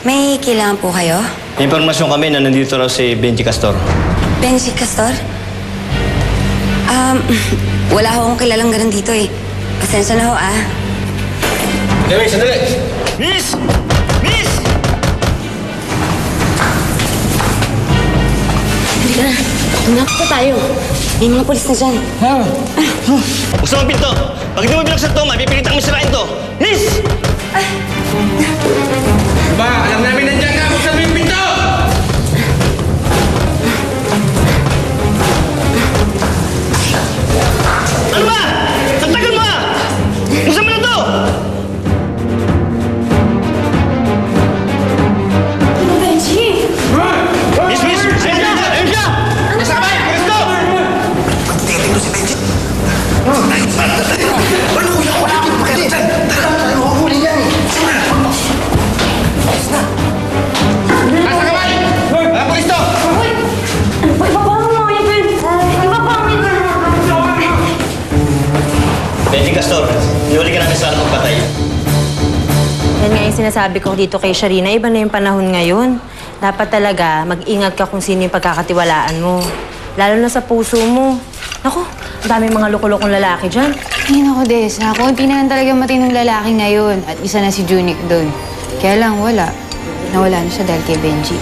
May kailangan po kayo? May impormasyon kami na nandito raw si Benji Castor. Benji Castor? Wala akong kilalang ganun dito eh. Pasensya na ho Demi, sandali! Miss! Miss! Hindi ka na. Tumakot pa tayo. May mga polis na dyan. Buksan mo ang pinto! Pag di mo binuksan to, mapipilitan mo sirain to! Miss! Ba, alam namin nandiyan ka! Buksan mo yung pinto! Ano ba? Ang tagal mo ah! Buksan mo na to! Benji! Miss! Miss! Ayun siya! Ayun siya! Kasabay! Bilis to! Tingnan mo si Benji. Ano kuya? Wala akong pakita dyan. Ano huli niyan eh? Nasa kamay! Mga pulis to! Ibaba mo yung pen! Ibaba mo yung pen! Benji Castor, hinuli ka namin sa magpatay. Yan nga yung sinasabi ko dito kay Sharina. Iba na yung panahon ngayon. Dapat talaga mag-ingat ka kung sino yung pagkakatiwalaan mo. Lalo na sa puso mo. Naku, ang daming mga loko-lokong lalaki dyan. Ay, naku, Desa. Kunti na lang talaga matinong lalaki ngayon. At isa na si Junic doon. Kaya lang, wala. Nawala na siya dahil kay Benji.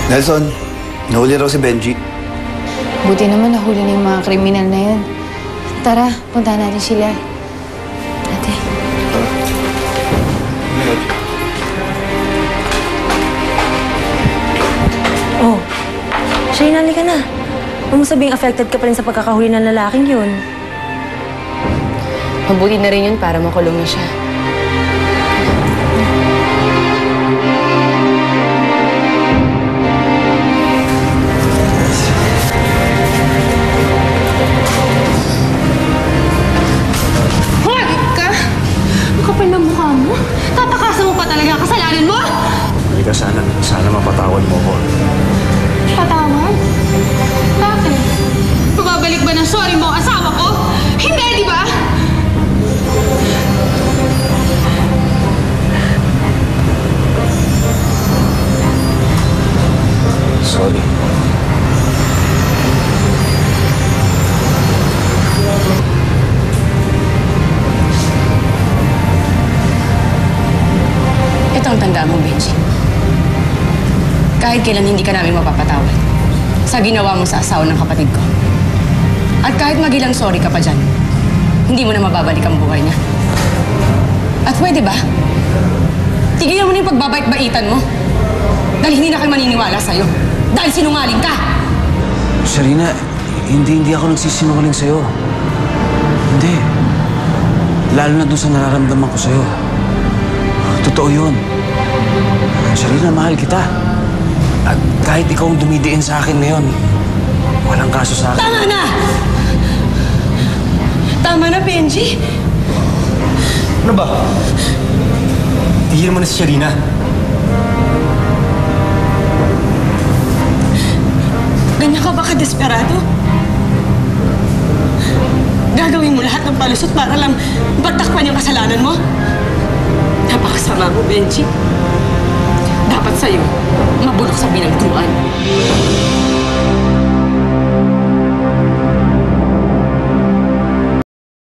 Nelson, nahuli raw si Benji. Buti naman nahuli na yung mga kriminal na yun. Tara, punta natin sila. Ate. Oh, Sharina, halika na. Huwag mo sabihing affected ka pa rin sa pagkakahuli ng lalaking yun. Mabuti na rin yun para makulong na siya. Hoy! Ka! Ang kapal ng mukha mo. Tatakasan mo pa talaga ang kasalanan mo? Halika, sana mapatawad mo ko. Patawad? Bakit? Mababalik ba ng sorry mo ang asawa ko? Hindi, di ba? Sorry. Ito ang tandaan mo, Benji. Kahit kailan hindi ka namin mapapatawad sa ginawa mo sa asawa ng kapatid ko. At kahit magilang sorry ka pa dyan, hindi mo na mababalik ang buhay niya. At pwede ba? Tigilan mo na yung pagbabait-baitan mo. Dahil hindi na kayo maniniwala sa'yo. Dahil sinungaling ka! Sharina, hindi ako nagsisinungaling sa'yo. Hindi. Lalo na dun sa nararamdaman ko sa'yo. Totoo yun. Sharina, mahal kita. At kahit ikaw ang dumidiin sa akin ngayon, walang kaso sa akin. Tama na! Tama na, Benji. Ano ba? Tigil mo na si Sharina. Ganyan ka ba ka-desperado? Gagawin mo lahat ng palusot para lang batakpan yung kasalanan mo? Napakasama mo, Benji. Dapat sa'yo, mabulok sa binagkuan.